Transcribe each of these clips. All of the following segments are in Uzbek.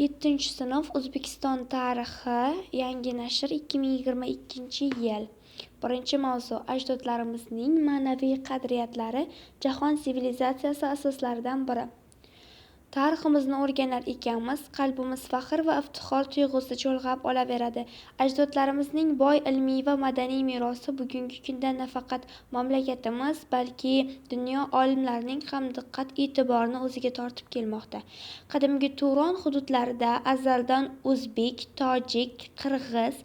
7-sinf O'zbekiston tarixi yangi nashr 2022-yil. Birinchi mavzu: ajdodlarimizning ma'naviy qadriyatlari jahon sivilizatsiyasi asoslaridan biri. Tariximizni o'rganar ekanmiz, qalbimiz faxr va iftixor tuyg'usi cho'lg'ab olaveradi. Ajdodlarimizning boy ilmiy va madaniy merosi bugungi kunda nafaqat mamlakatimiz, balki dunyo olimlarining ham diqqat-e'tiborini o'ziga tortib kelmoqda. Qadimgi Turon hududlarida azaldan o'zbek, tojik, qirg'iz,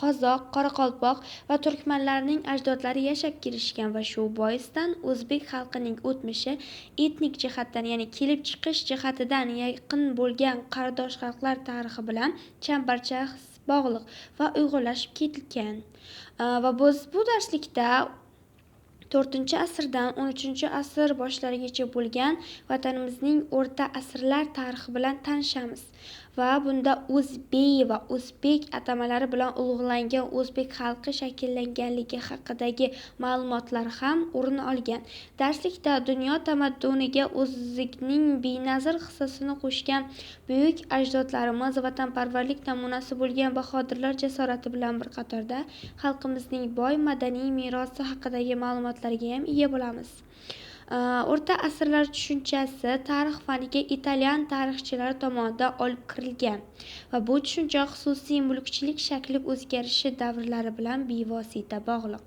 qozoq, qoraqalpoq va turkmanlarning ajdodlari yashab kelishgan va shu boisdan o'zbek xalqining o'tmishi etnik jihatdan, ya'ni kelib chiqish jihatidan yaqin bo'lgan qardosh xalqlar tarixi bilan chambarchas bog'liq va uyg'unlashib ketgan. Va biz bu darslikda 4-asrdan 13-asr boshlarigacha bo'lgan vatanimizning o'rta asrlar tarixi bilan tanishamiz va bunda o'zbek va o'zbek atamalari bilan ulug'langan o'zbek xalqi shakllanganligi haqidagi ma'lumotlar ham o'rin olgan. Darslikda dunyo tamadduniga o'zining benazir hissasini qo'shgan buyuk ajdodlarimiz vatanparvarlik namunasi bo'lgan bahodirlar jasorati bilan bir qatorda xalqimizning boy madaniy merosi haqidagi ma'lumotlarga ham ega bo'lamiz. O'rta asrlar tushunchasi tarix faniga italyan tarixchilari tomonidan olib kirilgan va bu tushuncha xususiy mulkchilik shakli o'zgarishi davrlari bilan bevosita bog'liq.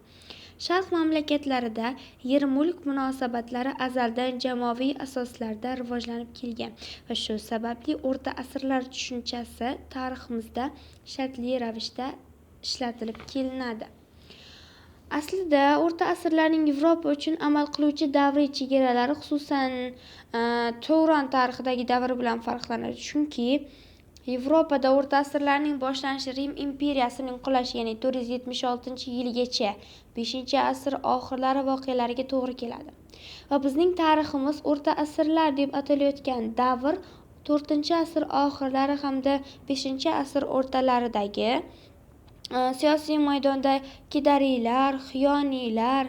Sharq mamlakatlarida yer-mulk munosabatlari azaldan jamoaviy asoslarda rivojlanib kelgan va shu sababli o'rta asrlar tushunchasi tariximizda shartli ravishda ishlatilib kelinadi. Aslida o'rta asrlarning Yevropa uchun amal qiluvchi davriy chegaralari xususan Turon tarixidagi davr bilan farqlanadi. Chunki Yevropada o'rta asrlarning boshlanishi Rim imperiyasining qulashi, ya'ni 476-yilgacha 5-asr oxirlari voqealariga to'g'ri keladi. Va bizning tariximiz o'rta asrlar deb atalayotgan davr 4-asr oxirlari hamda 5-asr o'rtalaridagi siyosiy maydonda kidariylar, xiyoniylar,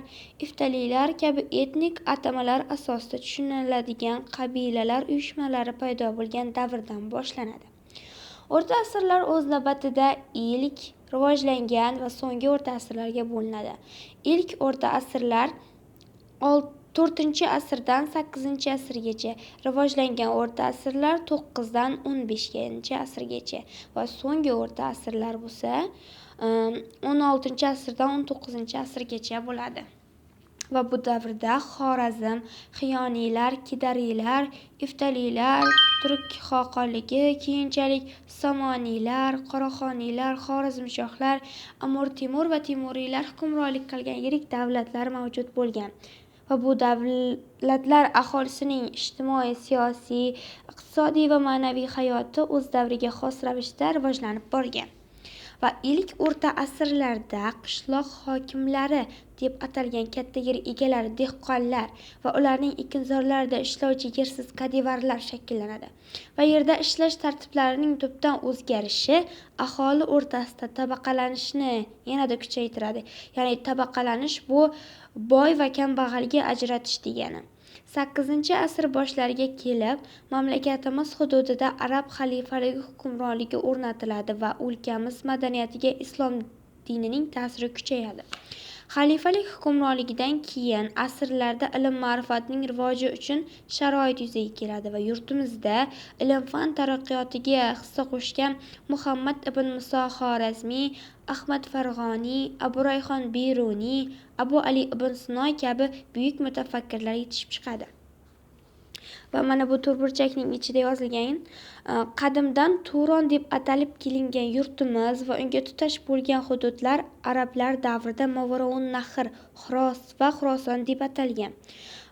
iftalilar kabi etnik atamalar asosida tushuniladigan qabilalar uyushmalari paydo bo'lgan davrdan boshlanadi. O'rta asrlar o'z navbatida ilk rivojlangan va so'nggi o'rta asrlarga bo'linadi. Ilk o'rta asrlar 4-asrdan 8-asrgacha, rivojlangan o'rta asrlar 9dan 15-asrgacha va so'nggi o'rta asrlar bo'lsa 16-asrdan 19-asrgacha bo'ladi. Va bu davrda Xorazm, xiyoniylar, kidariylar, iftaliylar, turk xoqonligi, keyinchalik Somoniylar, Qoraxoniylar, Xorazmshohlar, Amir Temur va Temuriylar hukmronlik qilgan yirik davlatlar mavjud bo'lgan. Va bu davlatlar aholisining ijtimoiy, siyosiy, iqtisodiy va ma'naviy hayoti o'z davriga xos ravishda rivojlanib borgan. Va ilk o'rta asrlarda qishloq hokimlari deb atalgan katta yer egalari, dehqonlar va ularning ekinzorlarida ishlovchi yersiz kadivarlar shakllanadi. Va yerda ishlash tartiblarining tubdan o'zgarishi aholi o'rtasida tabaqalanishni yanada kuchaytiradi. Ya'ni tabaqalanish bu boy va kambag'alga ajratish degani. 8-asr boshlariga kelib mamlakatimiz hududida arab xalifaligi hukmronligi o'rnatiladi va o'lkamiz madaniyatiga islom dinining ta'siri kuchayadi. Xalifalik hukmronligidan keyin asrlarda ilm-ma'rifatning rivoji uchun sharoit yuzaga keladi va yurtimizda ilm-fan taraqqiyotiga hissa qo'shgan Muhammad ibn Muso Xorazmiy, Ahmad Farg'oniy, Abu Rayhon Biruniy, Abu Ali ibn Sino kabi buyuk mutafakkirlar yetishib chiqadi. Va mana bu to'rtburchakning ichida yozilgan qadimdan Turon deb atalib kelingan yurtimiz va unga tutash bo'lgan hududlar arablar davrida Mavaraun-Nahr, Xiros va Xuroson deb atalgan.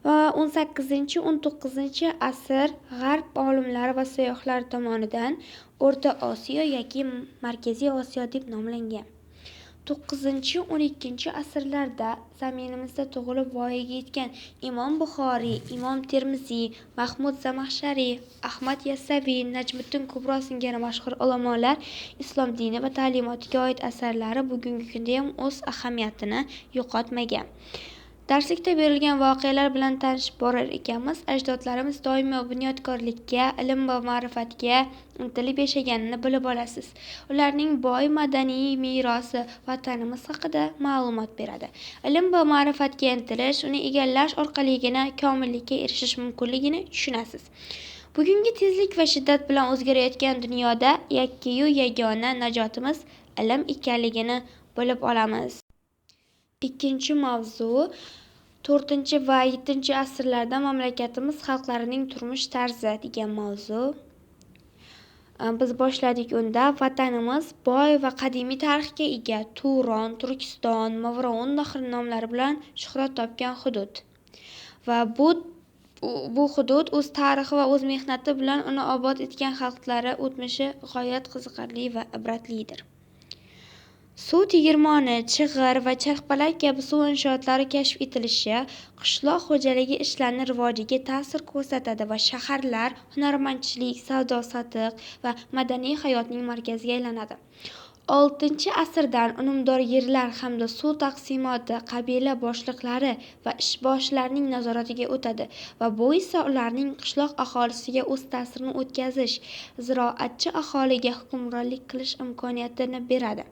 Va 18-19-asr g'arb olimlari va sayyohlar tomonidan O'rta Osiyo yoki Markaziy Osiyo deb nomlangan. 9-12-asrlarda zaminimizda tug'ilib voyaga yetgan Imom Buxoriy, Imom Termiziy, Mahmud Zamaxshariy, Ahmad Yassaviy, Najmiddin Kubro singari mashhur ulamolar islom dini va ta'limotiga oid asarlari bugungi kunda ham o'z ahamiyatini yo'qotmagan. Darslikda berilgan voqealar bilan tanishib borar ekanmiz. Ajdodlarimiz doimo bunyodkorlikka, ilm va ma'rifatga intilib yashaganini bilib olasiz. Ularning boy madaniy merosi vatanimiz haqida ma'lumot beradi. Ilm va ma'rifatga intilish, uni egallash orqaligina komillikka erishish mumkinligini tushunasiz. Bugungi tezlik va shiddat bilan o'zgarayotgan dunyoda yakkayu yagona najotimiz ilm ekanligini bilib olamiz. Ikkinchi mavzu 4 va 7 asrlarda mamlakatimiz xalqlarining turmush tarzi degan mavzu. Biz boshladik unda. Vatanimiz boy va qadimiy tarixga ega Turon, Turkiston, Mavroun nahri nomlari bilan shuhrat topgan hudud. Va bu hudud o'z tarixi va o'z mehnati bilan uni obod etgan xalqlari o'tmishi g'oyat qiziqarli va ibratlidir. Suv tegirmoni, chig'ir va charxpalak kabi suv inshootlari kashf etilishi qishloq xo'jaligi ishlarining rivojiga ta'sir ko'rsatadi va shaharlar hunarmandchilik, savdo-sotiq va madaniy hayotning markaziga aylanadi. 6-asrdan unumdor yerlar hamda suv taqsimoti qabila boshliqlari va ishboshilarning nazoratiga o'tadi va bu esa ularning qishloq aholisiga o'z ta'sirini o'tkazish, ziroatchi aholiga hukmronlik qilish imkoniyatini beradi.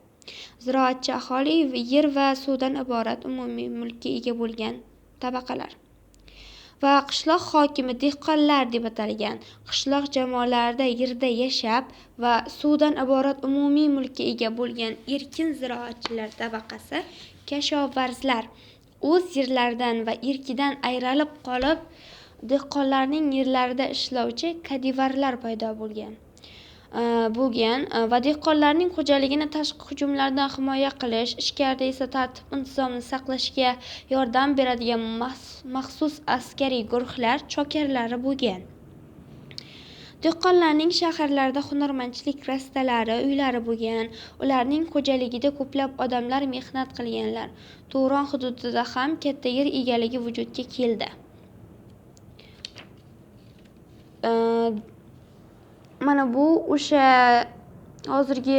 Ziroatchi aholi yer va suvdan iborat umumiy mulkka ega bo'lgan tabaqalar. Va qishloq hokimi dehqonlar deb atalgan. Qishloq jamoalarida yerda yashab va suvdan iborat umumiy mulkka ega bo'lgan erkin ziroatchilar tabaqasi kashovarzlar o'z yerlaridan va erkidan ayrilib qolib, dehqonlarning yerlarida ishlovchi kadivarlar paydo bo'lgan va dehqonlarning xo'jaligini tashqi hujumlardan himoya qilish, ichkarida esa tartib-intizomni saqlashga yordam beradigan maxsus askariy guruhlar chokarlari bo'lgan. Dehqonlarning shaharlarda hunarmandchilik rastalari, uylari bo'lgan. Ularning xo'jaligida ko'plab odamlar mehnat qilganlar. Turon hududida ham katta yer egaligi vujudga keldi. Mana bu o'sha hozirgi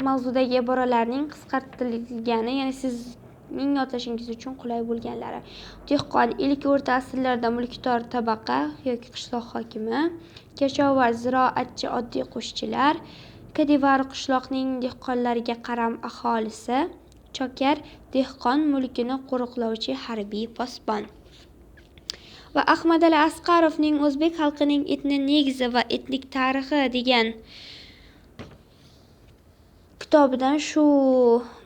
mavzudagi iboralarning qisqartirilgani, ya'ni sizning yodlashingiz uchun qulay bo'lganlari. Dehqon ilk o'rta asrlarda mulkdor tabaqa yoki qishloq hokimi, kashovar ziroatchi oddiy qo'shchilar, kadivar qishloqning dehqonlariga qaram aholisi, chokar dehqon mulkini qo'riqlovchi harbiy posbon. Va Ahmadali Asqarovning O'zbek xalqining etnik negizi va etnik tarixi degan kitobidan shu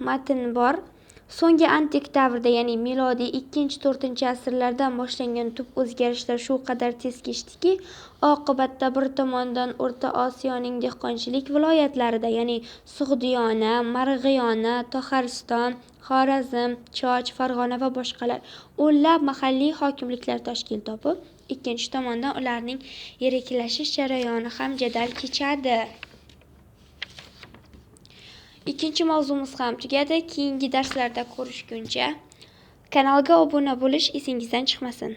matn bor. So'nggi antik davrda, ya'ni milodiy 2-4 asrlardan boshlangan tub o'zgarishlar shu qadar tez kechdiki, oqibatda bir tomondan O'rta Osiyoning dehqonchilik viloyatlarida, ya'ni Sug'diyona, Marg'iyona, Toxariston, Xorazm, Choch, Farg'ona va boshqalar o'nlab mahalliy hokimliklar tashkil topib, ikkinchi tomondan ularning yeriklashish jarayoni ham jadal kechadi. Ikkinchi mavzumiz ham tugadi. Keyingi darslarda ko'rishguncha kanalga obuna bo'lish esingizdan chiqmasin.